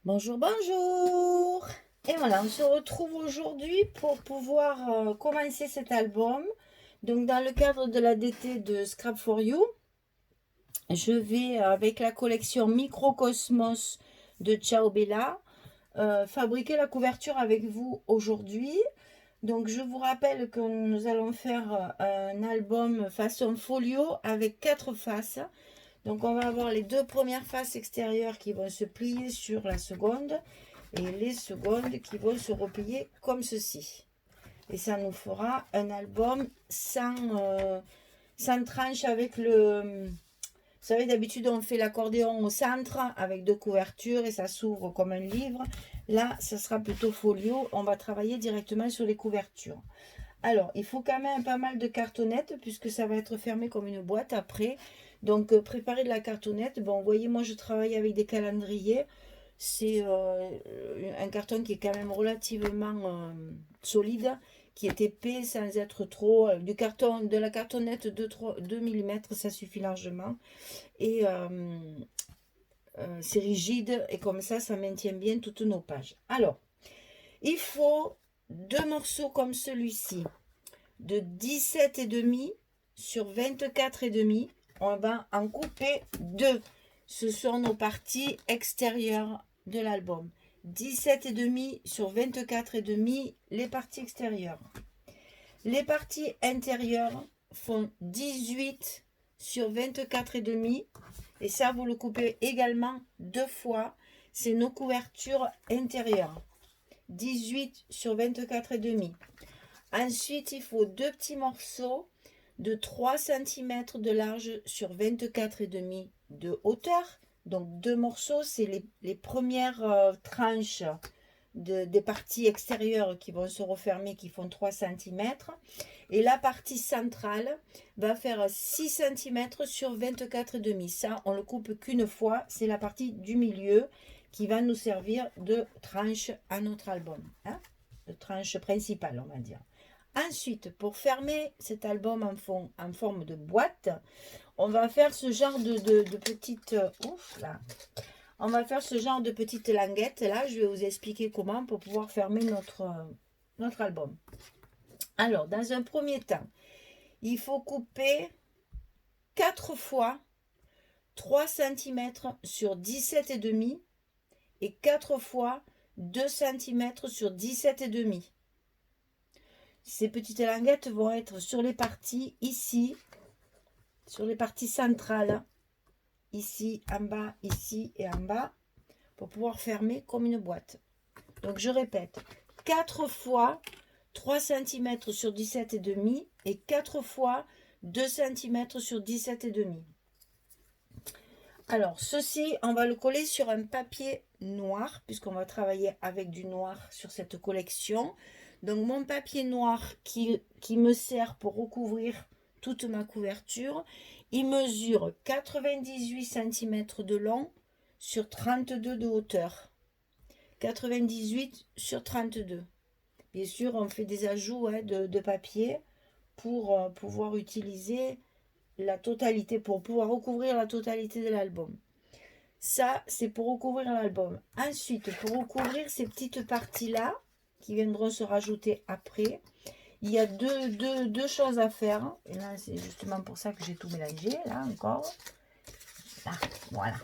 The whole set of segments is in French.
Bonjour, bonjour. Et voilà, on se retrouve aujourd'hui pour pouvoir commencer cet album. Donc, dans le cadre de la DT de Scrap for You, je vais, avec la collection Microcosmos de Ciao Bella, fabriquer la couverture avec vous aujourd'hui. Donc, je vous rappelle que nous allons faire un album façon folio avec 4 faces. Donc on va avoir les deux premières faces extérieures qui vont se plier sur la seconde et les secondes qui vont se replier comme ceci. Et ça nous fera un album sans tranche avec le... Vous savez, d'habitude on fait l'accordéon au centre avec deux couvertures et ça s'ouvre comme un livre. Là, ça sera plutôt folio. On va travailler directement sur les couvertures. Alors, il faut quand même pas mal de cartonnettes puisque ça va être fermé comme une boîte après. Donc, préparer de la cartonnette. Bon, vous voyez, moi, je travaille avec des calendriers. C'est un carton qui est quand même relativement solide, qui est épais sans être trop... du carton, de la cartonnette 2 mm, ça suffit largement. Et c'est rigide et comme ça maintient bien toutes nos pages. Alors, il faut deux morceaux comme celui-ci de 17,5 sur 24,5. On va en couper deux. Ce sont nos parties extérieures de l'album. 17,5 sur 24,5, les parties extérieures. Les parties intérieures font 18 sur 24,5. Et ça, vous le coupez également deux fois. C'est nos couvertures intérieures. 18 sur 24,5. Ensuite, il faut deux petits morceaux de 3 cm de large sur 24,5 de hauteur. Donc deux morceaux, c'est les premières tranches des parties extérieures qui vont se refermer, qui font 3 cm. Et la partie centrale va faire 6 cm sur 24,5. Ça, on le coupe qu'une fois. C'est la partie du milieu qui va nous servir de tranche à notre album. Hein, de tranche principale, on va dire. Ensuite, pour fermer cet album en forme de boîte, on va faire ce genre de petite... ouf, là. On va faire ce genre de petite languette. Là, je vais vous expliquer comment pour pouvoir fermer notre album. Alors, dans un premier temps, il faut couper 4 fois 3 cm sur 17,5 et 4 fois 2 cm sur 17,5. Ces petites languettes vont être sur les parties ici, sur les parties centrales, ici en bas, ici et en bas, pour pouvoir fermer comme une boîte. Donc je répète, 4 fois 3 cm sur 17,5 et 4 fois 2 cm sur 17,5. Alors ceci, on va le coller sur un papier noir, puisqu'on va travailler avec du noir sur cette collection. Donc mon papier noir qui me sert pour recouvrir toute ma couverture, il mesure 98 cm de long sur 32 de hauteur. 98 sur 32. Bien sûr, on fait des ajouts de papier pour pouvoir utiliser la totalité, pour pouvoir recouvrir la totalité de l'album. Ça, c'est pour recouvrir l'album. Ensuite, pour recouvrir ces petites parties-là, qui viendront se rajouter après, il y a deux choses à faire. Et là, c'est justement pour ça que j'ai tout mélangé, là, encore. Là, voilà.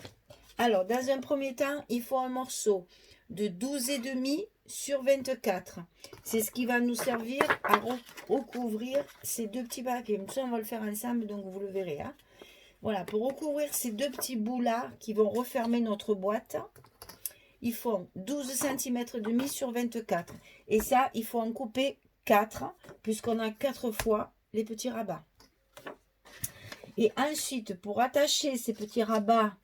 Alors, dans un premier temps, il faut un morceau de 12,5 sur 24. C'est ce qui va nous servir à recouvrir ces deux petits papiers. Ça, on va le faire ensemble, donc vous le verrez. Hein. Voilà, pour recouvrir ces deux petits bouts-là qui vont refermer notre boîte, ils font 12 cm demi sur 24. Et ça, il faut en couper 4, puisqu'on a 4 fois les petits rabats. Et ensuite, pour attacher ces petits rabats,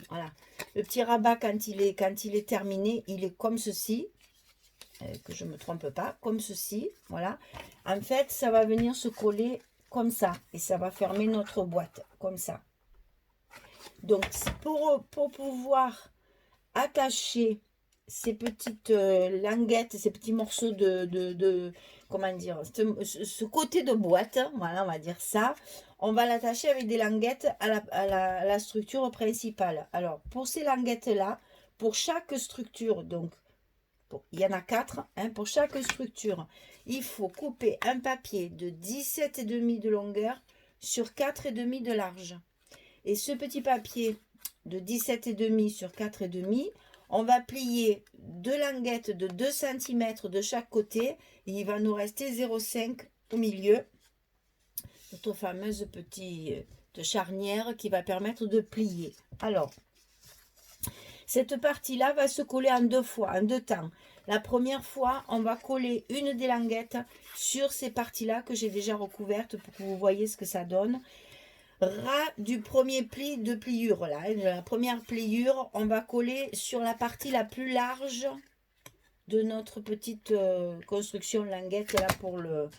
voilà, le petit rabat, quand il est terminé, il est comme ceci, que je ne me trompe pas, comme ceci, voilà. En fait, ça va venir se coller comme ça, et ça va fermer notre boîte, comme ça. Donc, pour pouvoir attacher ces petites languettes, ces petits morceaux comment dire, ce côté de boîte, voilà, on va dire ça, on va l'attacher avec des languettes à la structure principale. Alors, pour ces languettes-là, pour chaque structure, donc il y en a 4, hein, pour chaque structure, il faut couper un papier de 17,5 de longueur sur 4,5 de large. Et ce petit papier de 17,5 sur 4,5, on va plier 2 languettes de 2 cm de chaque côté et il va nous rester 0,5 au milieu. Notre fameuse petite charnière qui va permettre de plier. Alors, cette partie-là va se coller en 2 fois, en 2 temps. La première fois, on va coller une des languettes sur ces parties-là que j'ai déjà recouvertes pour que vous voyez ce que ça donne. Ras du premier pli de pliure, là, la première pliure, on va coller sur la partie la plus large de notre petite construction languette là pour le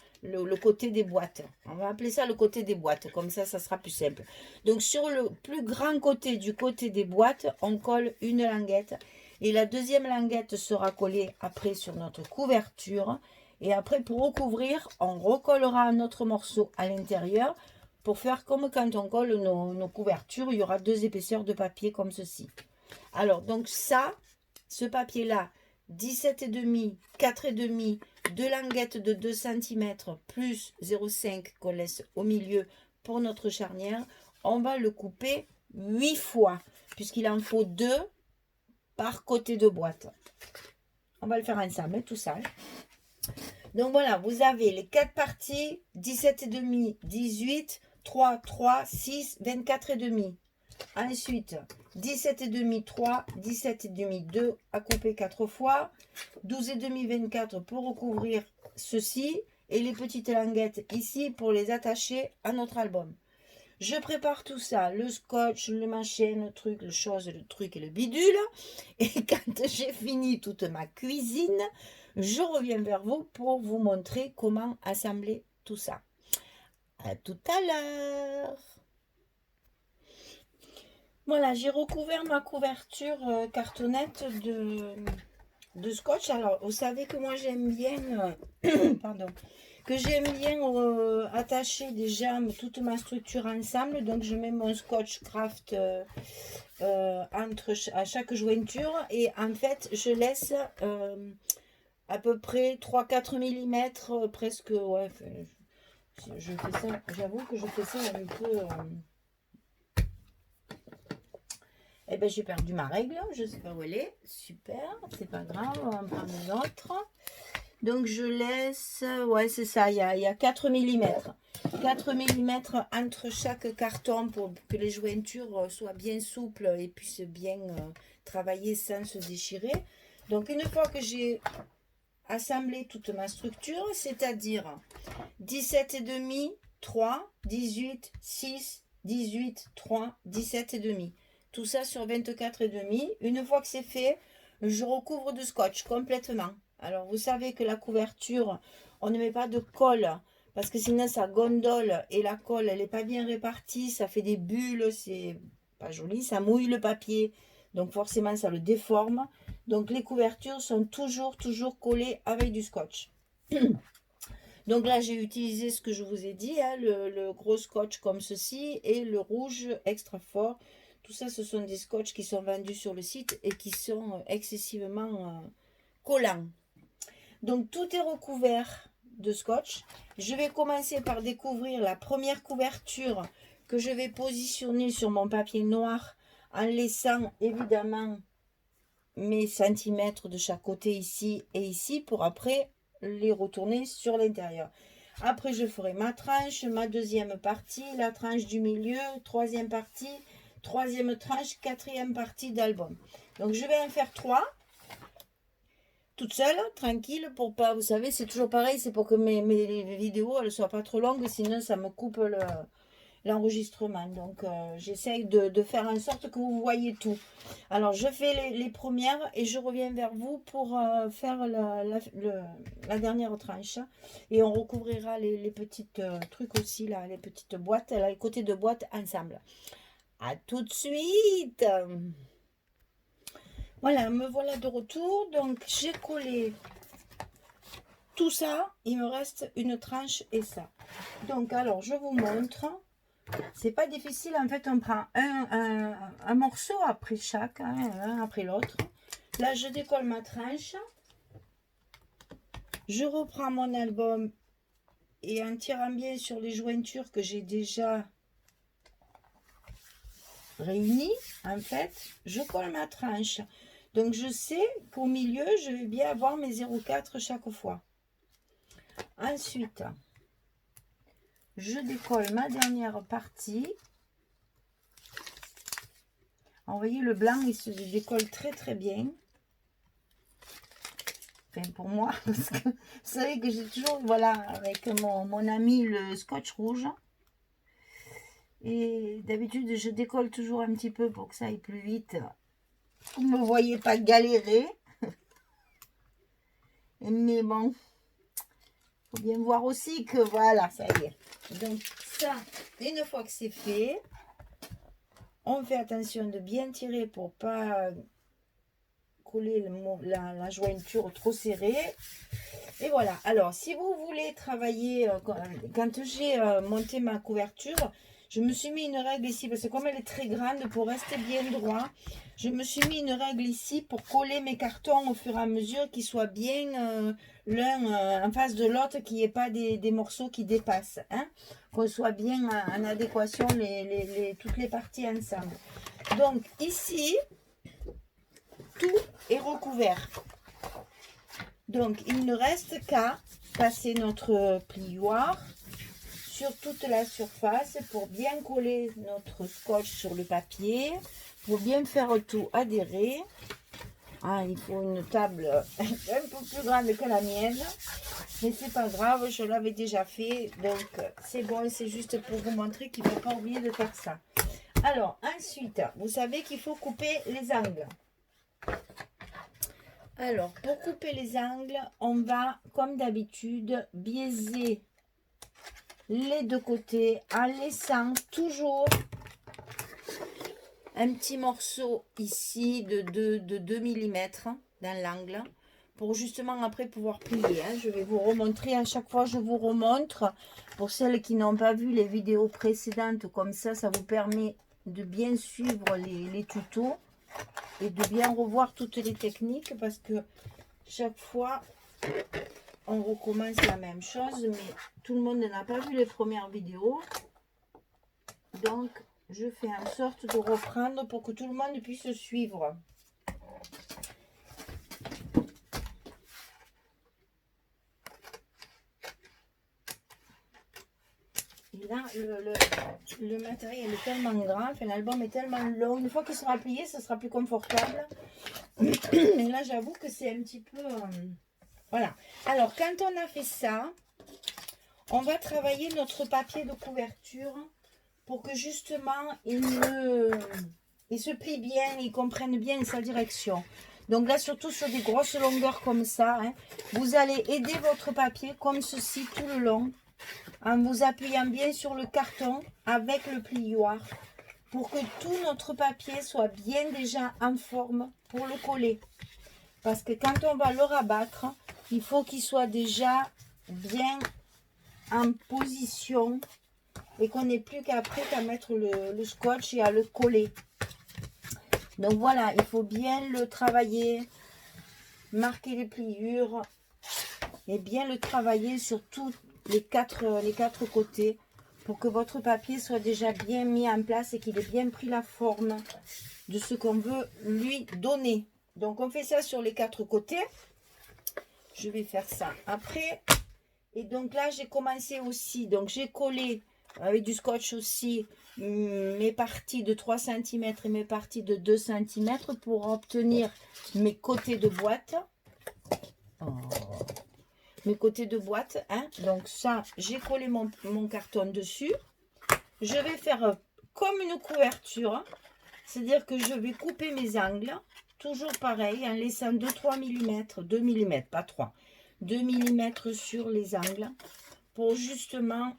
côté des boîtes. On va appeler ça le côté des boîtes, comme ça sera plus simple. Donc sur le plus grand côté du côté des boîtes, on colle une languette et la deuxième languette sera collée après sur notre couverture. Et après, pour recouvrir, on recollera un autre morceau à l'intérieur pour faire comme quand on colle nos couvertures. Il y aura 2 épaisseurs de papier comme ceci. Alors, donc ça, ce papier-là, 17,5, 4,5, 2 languettes de 2 cm plus 0,5 qu'on laisse au milieu pour notre charnière. On va le couper 8 fois, puisqu'il en faut 2 par côté de boîte. On va le faire ensemble, tout ça. Donc voilà, vous avez les 4 parties, 17,5, 18, 3, 3, 6, 24,5. Ensuite, 17,5, 3, 17,5, 2 à couper 4 fois, 12,5, 24 pour recouvrir ceci et les petites languettes ici pour les attacher à notre album. Je prépare tout ça, le scotch, le machin, le truc, le truc et le bidule. Et quand j'ai fini toute ma cuisine, je reviens vers vous pour vous montrer comment assembler tout ça. À tout à l'heure. Voilà, j'ai recouvert ma couverture cartonnette de scotch. Alors, vous savez que moi j'aime bien, pardon, que j'aime bien attacher déjà toute ma structure ensemble. Donc, je mets mon scotch craft à chaque jointure et en fait, je laisse à peu près 3-4 mm, presque, ouais, je fais ça, j'avoue que je fais ça un peu... Eh ben j'ai perdu ma règle, je sais pas où elle est. Super, c'est pas grave, on va en prendre une autre. Donc je laisse, ouais c'est ça, il y a 4 mm. 4 mm entre chaque carton pour que les jointures soient bien souples et puissent bien travailler sans se déchirer. Donc une fois que j'ai assemblé toute ma structure, c'est-à-dire 17,5, 3, 18, 6, 18, 3, 17,5. Tout ça sur 24,5. Une fois que c'est fait, je recouvre de scotch complètement. Alors, vous savez que la couverture, on ne met pas de colle parce que sinon ça gondole et la colle, elle n'est pas bien répartie. Ça fait des bulles, c'est pas joli, ça mouille le papier. Donc, forcément, ça le déforme. Donc, les couvertures sont toujours collées avec du scotch. Donc là, j'ai utilisé ce que je vous ai dit, hein, le gros scotch comme ceci et le rouge extra fort. Tout ça, ce sont des scotch qui sont vendus sur le site et qui sont excessivement collants. Donc, tout est recouvert de scotch. Je vais commencer par découvrir la première couverture que je vais positionner sur mon papier noir en laissant évidemment mes centimètres de chaque côté ici et ici pour après les retourner sur l'intérieur. Après, je ferai ma tranche, ma deuxième partie, la tranche du milieu, troisième partie, troisième tranche, quatrième partie d'album. Donc, je vais en faire 3. Toute seule, tranquille, pour pas, vous savez, c'est toujours pareil, c'est pour que mes vidéos, elles soient pas trop longues, sinon ça me coupe l'enregistrement. Donc, j'essaye de faire en sorte que vous voyez tout. Alors, je fais les premières et je reviens vers vous pour faire la dernière tranche. Et on recouvrira les petites trucs aussi, là, les petites boîtes, là, les côtés de boîte ensemble. À tout de suite. Voilà, me voilà de retour. Donc, j'ai collé tout ça. Il me reste une tranche et ça. Donc, alors, je vous montre. C'est pas difficile, en fait, on prend un morceau après chaque, hein, un après l'autre. Là, je décolle ma tranche. Je reprends mon album et en tirant bien sur les jointures que j'ai déjà réunies, en fait, je colle ma tranche. Donc, je sais qu'au milieu, je vais bien avoir mes 0,4 chaque fois. Ensuite, je décolle ma dernière partie. Vous voyez, le blanc, il se décolle très très bien. Enfin, pour moi, parce que vous savez que j'ai toujours, voilà, avec mon ami, le scotch rouge. Et d'habitude, je décolle toujours un petit peu pour que ça aille plus vite. Vous ne me voyez pas galérer. Mais bon, il faut bien voir aussi que voilà, ça y est. Donc ça, une fois que c'est fait, on fait attention de bien tirer pour pas coller la jointure trop serrée. Et voilà. Alors, si vous voulez travailler, quand j'ai monté ma couverture, je me suis mis une règle ici, parce que comme elle est très grande, pour rester bien droit, je me suis mis une règle ici pour coller mes cartons au fur et à mesure, qu'ils soient bien l'un en face de l'autre, qu'il n'y ait pas des morceaux qui dépassent. Hein, qu'on soit bien en adéquation toutes les parties ensemble. Donc ici, tout est recouvert. Donc, il ne reste qu'à passer notre plioir sur toute la surface pour bien coller notre scotch sur le papier, pour bien faire tout adhérer. Ah, il faut une table un peu plus grande que la mienne, mais c'est pas grave, je l'avais déjà fait, donc c'est bon, c'est juste pour vous montrer qu'il ne faut pas oublier de faire ça. Alors, ensuite, vous savez qu'il faut couper les angles. Alors, pour couper les angles, on va, comme d'habitude, biaiser les deux côtés en laissant toujours un petit morceau ici de 2 mm dans l'angle pour justement après pouvoir plier. Hein. Je vais vous remontrer, à chaque fois je vous remontre. Pour celles qui n'ont pas vu les vidéos précédentes, comme ça vous permet de bien suivre les tutos. Et de bien revoir toutes les techniques parce que chaque fois on recommence la même chose, mais tout le monde n'a pas vu les premières vidéos, donc je fais en sorte de reprendre pour que tout le monde puisse suivre. Et là le matériel est tellement grand, enfin, l'album est tellement long, une fois qu'il sera plié ce sera plus confortable. Mais là j'avoue que c'est un petit peu voilà. Alors quand on a fait ça, on va travailler notre papier de couverture pour que justement il se plie bien, il comprenne bien sa direction. Donc là, surtout sur des grosses longueurs comme ça, hein, vous allez aider votre papier comme ceci tout le long, en vous appuyant bien sur le carton avec le plioir, pour que tout notre papier soit bien déjà en forme pour le coller. Parce que quand on va le rabattre, il faut qu'il soit déjà bien en position et qu'on n'ait plus qu'après qu'à mettre le scotch et à le coller. Donc voilà, il faut bien le travailler, marquer les pliures et bien le travailler sur tous les quatre côtés pour que votre papier soit déjà bien mis en place et qu'il ait bien pris la forme de ce qu'on veut lui donner. Donc on fait ça sur les 4 côtés. Je vais faire ça après. Et donc là j'ai commencé aussi, donc j'ai collé avec du scotch aussi mes parties de 3 cm et mes parties de 2 cm pour obtenir mes côtés de boîte. Oh. Mes côtés de boîte, hein. Donc ça, j'ai collé mon carton dessus. Je vais faire comme une couverture, c'est-à-dire que je vais couper mes angles, toujours pareil, en laissant 2-3 mm, 2 mm, pas 3, 2 mm sur les angles, pour justement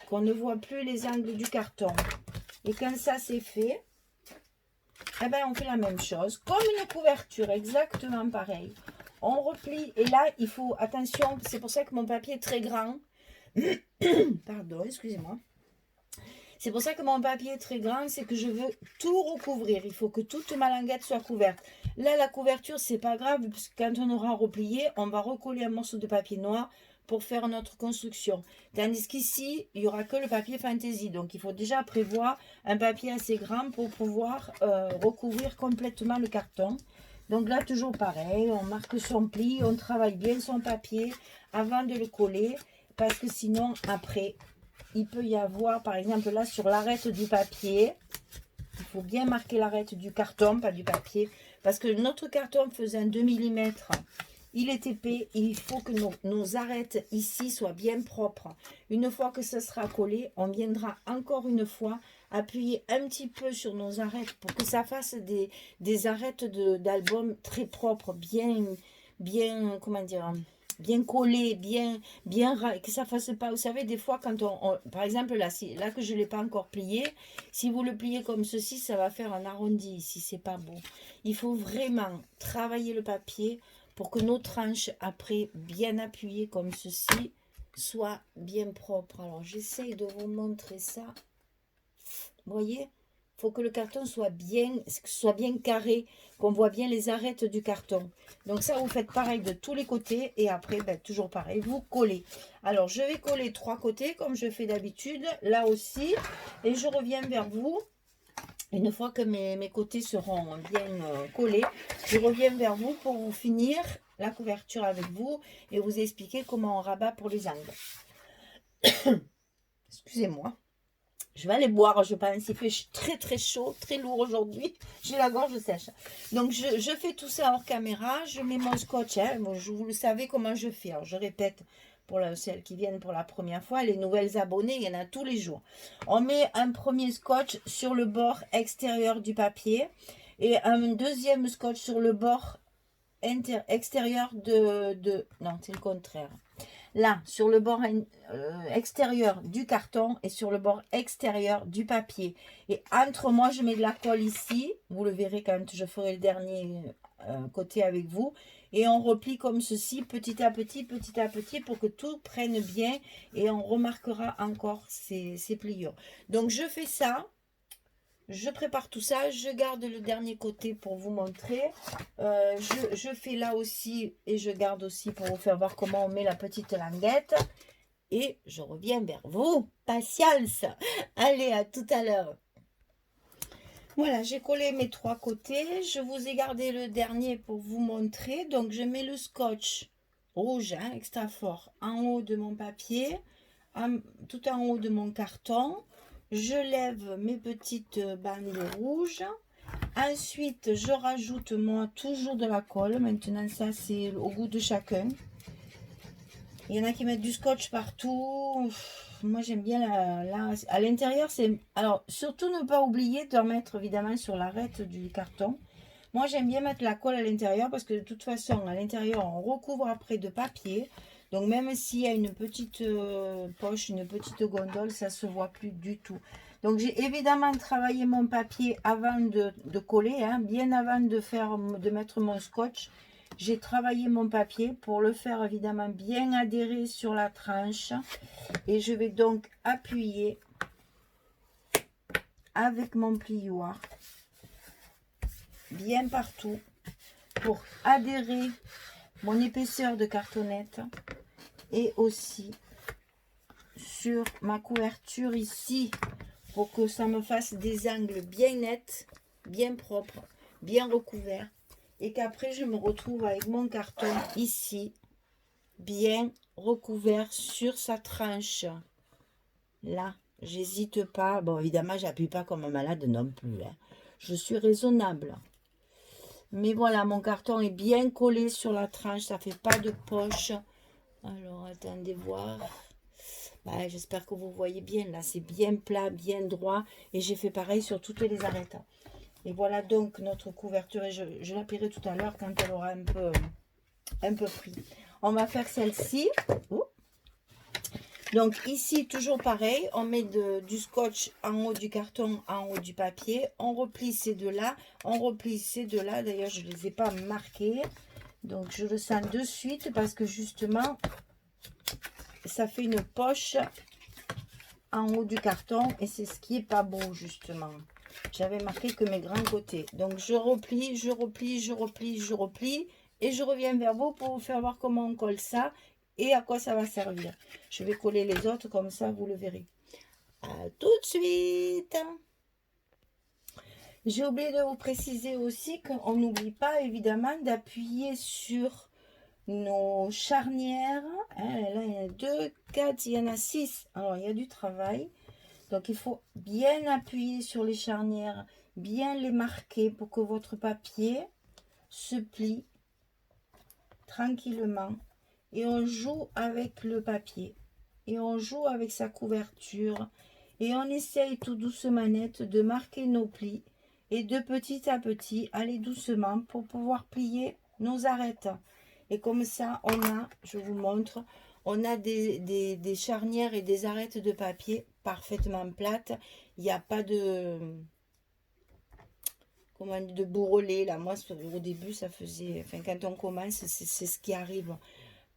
qu'on ne voit plus les angles du carton. Et quand ça c'est fait, eh ben on fait la même chose, comme une couverture, exactement pareil. On replie, et là il faut, attention, c'est pour ça que mon papier est très grand, Pardon, excusez-moi. C'est pour ça que mon papier est très grand, c'est que je veux tout recouvrir. Il faut que toute ma languette soit couverte. Là, la couverture, c'est pas grave, parce que quand on aura replié, on va recoller un morceau de papier noir pour faire notre construction. Tandis qu'ici, il n'y aura que le papier fantaisie. Donc, il faut déjà prévoir un papier assez grand pour pouvoir recouvrir complètement le carton. Donc là, toujours pareil, on marque son pli, on travaille bien son papier avant de le coller, parce que sinon, après, il peut y avoir, par exemple, là, sur l'arête du papier, il faut bien marquer l'arête du carton, pas du papier, parce que notre carton faisait un 2 mm. Il est épais et il faut que nos arêtes ici soient bien propres. Une fois que ça sera collé, on viendra encore une fois appuyer un petit peu sur nos arêtes pour que ça fasse des arêtes d'album très propres, bien, comment dire, bien collées, que ça fasse pas, vous savez, des fois quand par exemple là, là que je ne l'ai pas encore plié, si vous le pliez comme ceci, ça va faire un arrondi ici, c'est pas beau. Il faut vraiment travailler le papier pour que nos tranches, après bien appuyées comme ceci, soient bien propres. Alors, j'essaye de vous montrer ça. Vous voyez, il faut que le carton soit bien carré, qu'on voit bien les arêtes du carton. Donc ça, vous faites pareil de tous les côtés. Et après, ben, toujours pareil, vous collez. Alors, je vais coller 3 côtés, comme je fais d'habitude, là aussi. Et je reviens vers vous. Une fois que mes côtés seront bien collés, je reviens vers vous pour vous finir la couverture avec vous et vous expliquer comment on rabat pour les angles. Excusez-moi. Je vais aller boire, je pense. Il fait très très chaud, très lourd aujourd'hui. J'ai la gorge sèche. Donc je fais tout ça hors caméra. Je mets mon scotch. Hein. Bon, vous le savez comment je fais. Alors je répète pour celles qui viennent pour la première fois. Les nouvelles abonnées, il y en a tous les jours. On met un premier scotch sur le bord extérieur du papier. Et un deuxième scotch sur le bord extérieur non, c'est le contraire. Là, sur le bord extérieur du carton et sur le bord extérieur du papier. Et entre moi, je mets de la colle ici. Vous le verrez quand je ferai le dernier côté avec vous. Et on replie comme ceci, petit à petit, pour que tout prenne bien. Et on remarquera encore ces pliures. Donc, je fais ça. Je prépare tout ça, je garde le dernier côté pour vous montrer. Je fais là aussi et je garde aussi pour vous faire voir comment on met la petite languette. Et je reviens vers vous. Patience. Allez, à tout à l'heure. Voilà, j'ai collé mes 3 côtés. Je vous ai gardé le dernier pour vous montrer. Donc, je mets le scotch rouge, hein, extra fort, en haut de mon papier, tout en haut de mon carton. Je lève mes petites bandes rouges. Ensuite, je rajoute moi toujours de la colle. Maintenant, ça c'est au goût de chacun. Il y en a qui mettent du scotch partout. Moi, j'aime bien à l'intérieur. Alors, surtout ne pas oublier de remettre évidemment sur l'arête du carton. Moi, j'aime bien mettre la colle à l'intérieur parce que de toute façon, à l'intérieur, on recouvre après de papier. Donc, même s'il y a une petite poche, une petite gondole, ça ne se voit plus du tout. Donc, j'ai évidemment travaillé mon papier avant de coller, hein, bien avant de mettre mon scotch. J'ai travaillé mon papier pour le faire évidemment bien adhérer sur la tranche. Et je vais donc appuyer avec mon plioir bien partout pour adhérer mon épaisseur de cartonnette et aussi sur ma couverture ici pour que ça me fasse des angles bien nets, bien propres, bien recouverts et qu'après je me retrouve avec mon carton ici bien recouvert sur sa tranche. Là, j'hésite pas. Bon, évidemment, j'appuie pas comme un malade non plus. Hein. Je suis raisonnable. Mais voilà, mon carton est bien collé sur la tranche. Ça fait pas de poche. Alors, attendez voir. Bah, j'espère que vous voyez bien. Là, c'est bien plat, bien droit. Et j'ai fait pareil sur toutes les arêtes. Et voilà donc notre couverture. Et je l'appuierai tout à l'heure quand elle aura un peu pris. On va faire celle-ci. Donc ici, toujours pareil, on met du scotch en haut du carton, en haut du papier. On replie ces deux-là, on replie ces deux-là. D'ailleurs, je ne les ai pas marqués. Donc, je le sens de suite parce que justement, ça fait une poche en haut du carton et c'est ce qui est pas beau justement. J'avais marqué que mes grands côtés. Donc je replie, je replie, je replie, je replie et je reviens vers vous pour vous faire voir comment on colle ça et à quoi ça va servir. Je vais coller les autres comme ça, vous le verrez. À tout de suite. J'ai oublié de vous préciser aussi qu'on n'oublie pas évidemment d'appuyer sur nos charnières. Hein, là, il y en a 2, 4, il y en a 6. Alors, il y a du travail. Donc, il faut bien appuyer sur les charnières, bien les marquer pour que votre papier se plie tranquillement. Et on joue avec le papier. Et on joue avec sa couverture. Et on essaye tout doucement net de marquer nos plis. Et de petit à petit, aller doucement pour pouvoir plier nos arêtes. Et comme ça, on a, je vous montre, on a des charnières et des arêtes de papier parfaitement plates. Il n'y a pas de, comment dire, de bourrelet. Là, moi, au début, ça faisait, enfin, quand on commence, c'est ce qui arrive.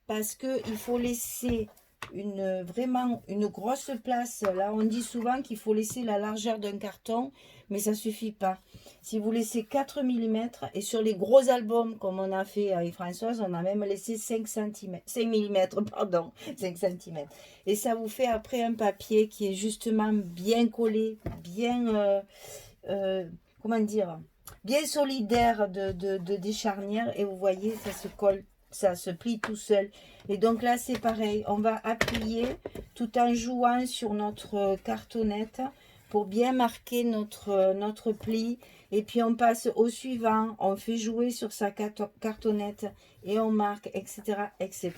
Parce qu'il faut laisser vraiment une grosse place. Là, on dit souvent qu'il faut laisser la largeur d'un carton, mais ça ne suffit pas. Si vous laissez 4 mm, et sur les gros albums, comme on a fait avec Françoise, on a même laissé 5 cm, 5 mm, pardon, 5 cm. Et ça vous fait après un papier qui est justement bien collé, bien, comment dire, bien solidaire des charnières. Et vous voyez, ça se colle, ça se plie tout seul. Et donc là, c'est pareil. On va appuyer tout en jouant sur notre cartonnette pour bien marquer notre pli. Et puis, on passe au suivant. On fait jouer sur sa cartonnette et on marque, etc., etc.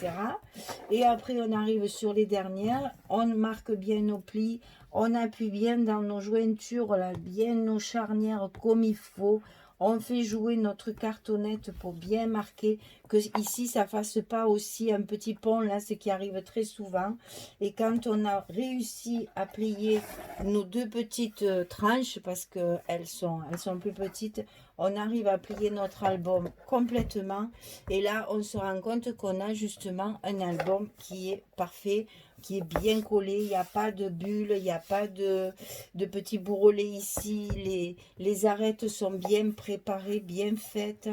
Et après, on arrive sur les dernières. On marque bien nos plis. On appuie bien dans nos jointures, là, bien nos charnières comme il faut. On fait jouer notre cartonnette pour bien marquer que ici, ça ne fasse pas aussi un petit pont, là, ce qui arrive très souvent. Et quand on a réussi à plier nos 2 petites tranches, parce qu'elles sont plus petites, on arrive à plier notre album complètement. Et là, on se rend compte qu'on a justement un album qui est parfait, qui est bien collé, il n'y a pas de bulles, il n'y a pas de petits bourrelets ici, les arêtes sont bien préparées, bien faites.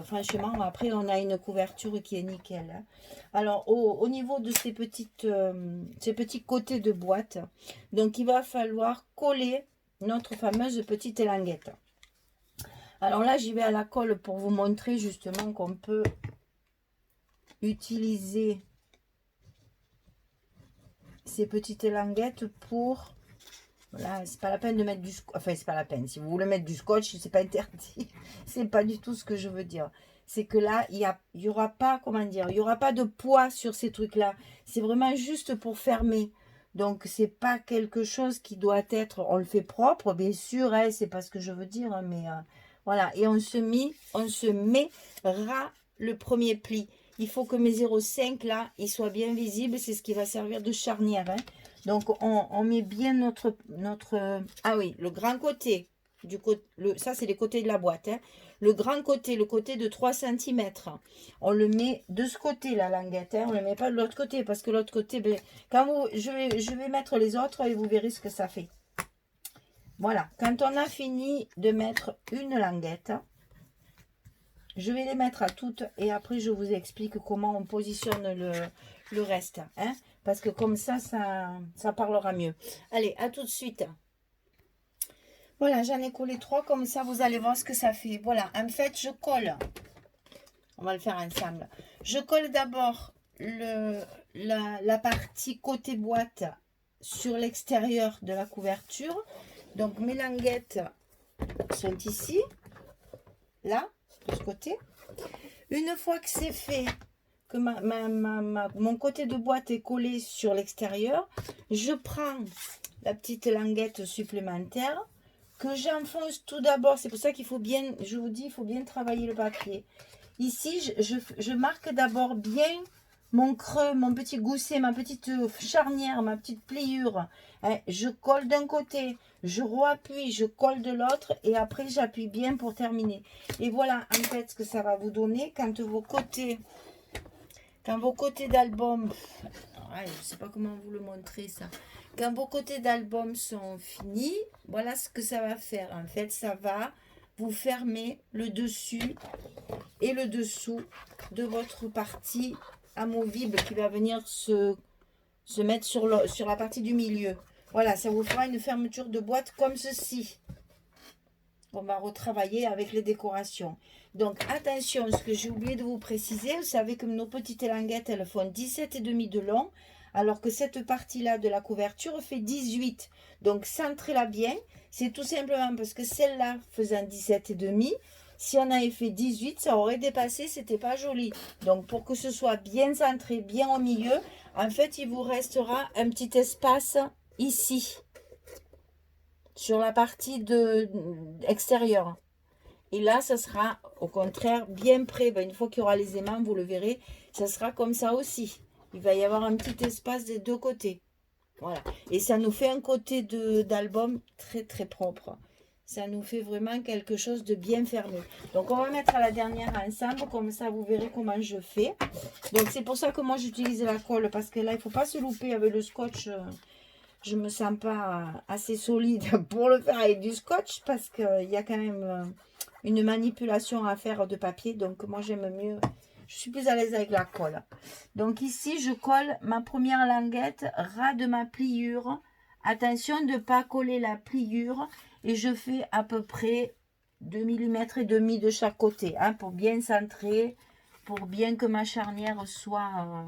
Franchement, après, on a une couverture qui est nickel. Hein. Alors, au niveau de ces petits côtés de boîte, donc il va falloir coller notre fameuse petite languette. Alors là, j'y vais à la colle pour vous montrer justement qu'on peut utiliser ces petites languettes pour... Voilà, c'est pas la peine de mettre du scotch. Enfin, c'est pas la peine. Si vous voulez mettre du scotch, c'est pas interdit. C'est pas du tout ce que je veux dire. C'est que là, il y aura pas, comment dire, il y aura pas de poids sur ces trucs-là. C'est vraiment juste pour fermer. Donc, c'est pas quelque chose qui doit être... On le fait propre, bien sûr, hein, c'est pas ce que je veux dire, hein, mais... voilà, et on se mettra le premier pli. Il faut que mes 0,5 là, ils soient bien visibles. C'est ce qui va servir de charnière. Hein. Donc, on met bien notre... Ah oui, le grand côté. Ça, c'est les côtés de la boîte. Hein. Le grand côté, le côté de 3 cm. On le met de ce côté, la languette. Hein. On ne le met pas de l'autre côté. Parce que l'autre côté, ben, je vais mettre les autres et vous verrez ce que ça fait. Voilà, quand on a fini de mettre une languette, je vais les mettre à toutes et après je vous explique comment on positionne le reste. Hein, parce que comme ça parlera mieux. Allez, à tout de suite. Voilà, j'en ai collé 3, comme ça vous allez voir ce que ça fait. Voilà, en fait, je colle. On va le faire ensemble. Je colle d'abord la partie côté boîte sur l'extérieur de la couverture. Donc, mes languettes sont ici, là, de ce côté. Une fois que c'est fait, que mon côté de boîte est collé sur l'extérieur, je prends la petite languette supplémentaire que j'enfonce tout d'abord. C'est pour ça qu'il faut bien, je vous dis, il faut bien travailler le papier. Ici, je marque d'abord bien mon creux, mon petit gousset, ma petite charnière, ma petite pliure. Hein, je colle d'un côté, je re-appuie, je colle de l'autre et après j'appuie bien pour terminer. Et voilà en fait ce que ça va vous donner quand vos côtés d'album, je ne sais pas comment vous le montrer ça. Quand vos côtés d'album sont finis, voilà ce que ça va faire. En fait, ça va vous fermer le dessus et le dessous de votre partie amovible qui va venir se mettre sur la partie du milieu. Voilà, ça vous fera une fermeture de boîte comme ceci. On va retravailler avec les décorations. Donc, attention, ce que j'ai oublié de vous préciser, vous savez que nos petites languettes, elles font 17,5 de long, alors que cette partie-là de la couverture fait 18. Donc, centrez-la bien. C'est tout simplement parce que celle-là faisant 17,5, si on avait fait 18, ça aurait dépassé, c'était pas joli. Donc, pour que ce soit bien centré, bien au milieu, en fait, il vous restera un petit espace ici, sur la partie extérieure. Et là, ça sera au contraire bien près. Une fois qu'il y aura les aimants, vous le verrez, ça sera comme ça aussi. Il va y avoir un petit espace des deux côtés. Voilà. Et ça nous fait un côté d'album très très propre. Ça nous fait vraiment quelque chose de bien fermé. Donc on va mettre à la dernière ensemble. Comme ça, vous verrez comment je fais. Donc c'est pour ça que moi j'utilise la colle. Parce que là, il ne faut pas se louper avec le scotch. Je ne me sens pas assez solide pour le faire avec du scotch. Parce qu'il y a quand même une manipulation à faire de papier. Donc moi j'aime mieux, je suis plus à l'aise avec la colle. Donc ici je colle ma première languette ras de ma pliure. Attention de ne pas coller la pliure. Et je fais à peu près 2 mm et demi de chaque côté. Hein, pour bien centrer. Pour bien que ma charnière soit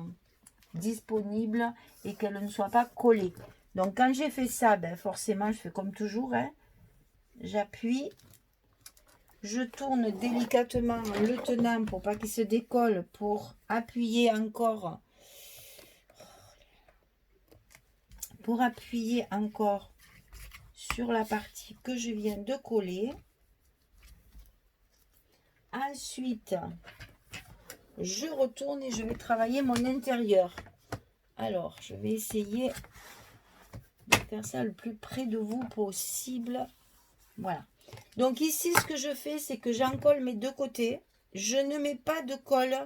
disponible. Et qu'elle ne soit pas collée. Donc quand j'ai fait ça, ben forcément je fais comme toujours. Hein, j'appuie. Je tourne délicatement le tenant pour pas qu'il se décolle, pour appuyer encore, sur la partie que je viens de coller. Ensuite, je retourne et je vais travailler mon intérieur. Alors, je vais essayer de faire ça le plus près de vous possible. Voilà. Donc ici, ce que je fais, c'est que j'encolle mes deux côtés. Je ne mets pas de colle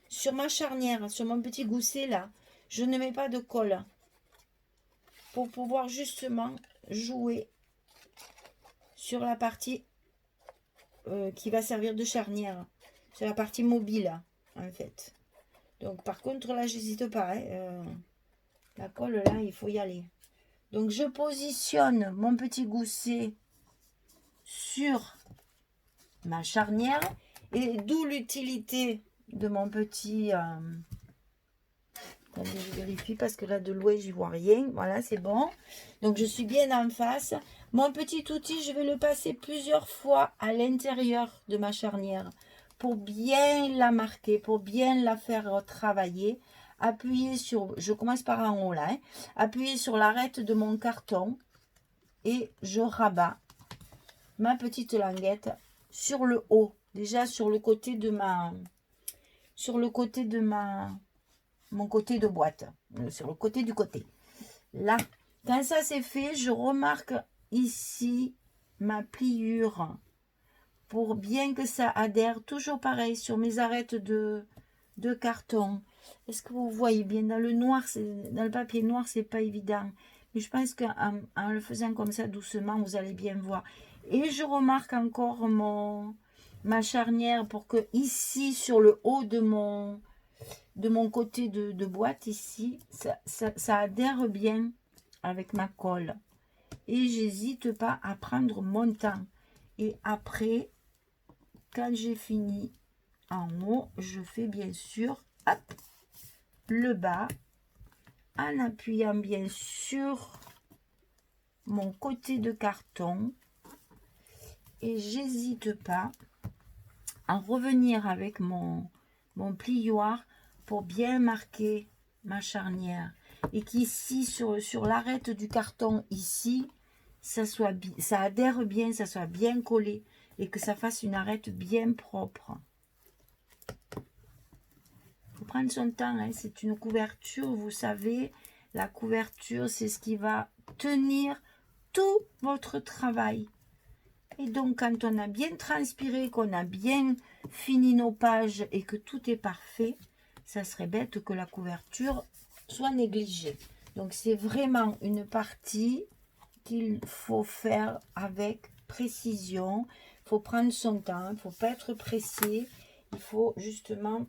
sur ma charnière, sur mon petit gousset là. Je ne mets pas de colle pour pouvoir justement jouer sur la partie qui va servir de charnière. C'est la partie mobile, en fait. Donc par contre, là, j'hésite pas. Hein, la colle, là, il faut y aller. Donc je positionne mon petit gousset sur ma charnière et d'où l'utilité de mon petit attendez, je vérifie parce que là de loin j'y vois rien. Voilà, c'est bon. Donc je suis bien en face. Mon petit outil, je vais le passer plusieurs fois à l'intérieur de ma charnière pour bien la marquer, pour bien la faire travailler. Appuyer sur, je commence par en haut là, hein, appuyer sur l'arête de mon carton et je rabats ma petite languette sur le haut, déjà sur le côté de mon côté de boîte, sur le côté du côté. Là, quand ça c'est fait, je remarque ici ma pliure pour bien que ça adhère. Toujours pareil sur mes arêtes de carton. Est-ce que vous voyez bien dans le noir, dans le papier noir, c'est pas évident. Mais je pense qu'en le faisant comme ça doucement, vous allez bien voir. Et je remarque encore ma charnière pour que ici, sur le haut de mon côté de boîte, ici, ça adhère bien avec ma colle. Et j'hésite pas à prendre mon temps. Et après, quand j'ai fini en haut, je fais bien sûr hop, le bas en appuyant bien sur mon côté de carton. Et j'hésite pas à revenir avec mon plioir pour bien marquer ma charnière. Et qu'ici, sur l'arête du carton, ici, ça adhère bien, ça soit bien collé. Et que ça fasse une arête bien propre. Il faut prendre son temps, hein. C'est une couverture, vous savez. La couverture, c'est ce qui va tenir tout votre travail. Et donc, quand on a bien transpiré, qu'on a bien fini nos pages et que tout est parfait, ça serait bête que la couverture soit négligée. Donc c'est vraiment une partie qu'il faut faire avec précision. Il faut prendre son temps, il ne faut pas être pressé. Il faut justement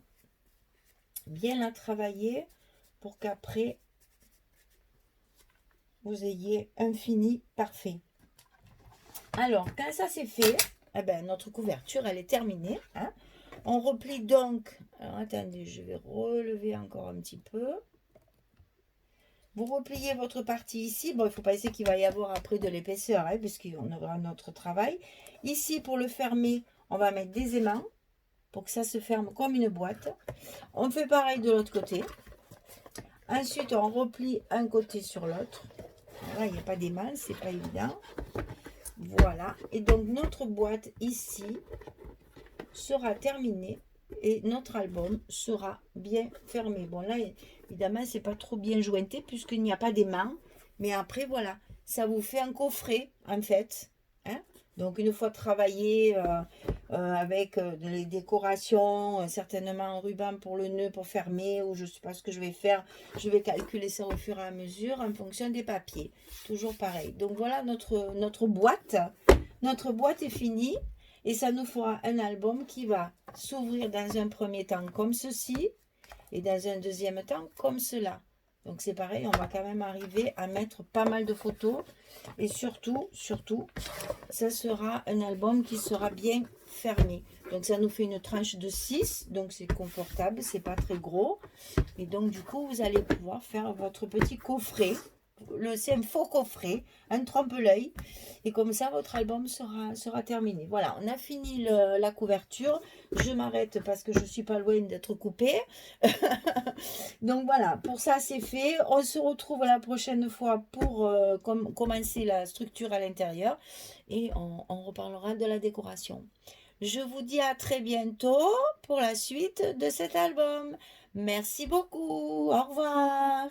bien la travailler pour qu'après vous ayez un fini parfait. Alors, quand ça c'est fait, eh ben, notre couverture, elle est terminée. Hein. On replie donc. Alors, attendez, je vais relever encore un petit peu. Vous repliez votre partie ici. Bon, il ne faut pas essayer qu'il va y avoir après de l'épaisseur, hein, parce qu'on aura notre travail. Ici, pour le fermer, on va mettre des aimants pour que ça se ferme comme une boîte. On fait pareil de l'autre côté. Ensuite, on replie un côté sur l'autre. Là, il n'y a pas d'aimant, c'est pas évident. Voilà. Et donc, notre boîte ici sera terminée et notre album sera bien fermé. Bon, là, évidemment, c'est pas trop bien jointé puisqu'il n'y a pas d'aimant. Mais après, voilà, ça vous fait un coffret, en fait. Hein. Donc, une fois travaillé avec les décorations, certainement un ruban pour le nœud, pour fermer, ou je ne sais pas ce que je vais faire. Je vais calculer ça au fur et à mesure en fonction des papiers. Toujours pareil. Donc, voilà notre boîte. Notre boîte est finie. Et ça nous fera un album qui va s'ouvrir dans un premier temps comme ceci. Et dans un deuxième temps comme cela. Donc c'est pareil, on va quand même arriver à mettre pas mal de photos. Et surtout, ça sera un album qui sera bien fermé. Donc ça nous fait une tranche de 6. Donc c'est confortable, c'est pas très gros. Et donc du coup, vous allez pouvoir faire votre petit coffret. C'est un faux coffret, un trompe-l'œil. Et comme ça, votre album sera terminé. Voilà, on a fini la couverture. Je m'arrête parce que je ne suis pas loin d'être coupée. Donc voilà, pour ça c'est fait. On se retrouve la prochaine fois pour commencer la structure à l'intérieur. Et on reparlera de la décoration. Je vous dis à très bientôt pour la suite de cet album. Merci beaucoup. Au revoir.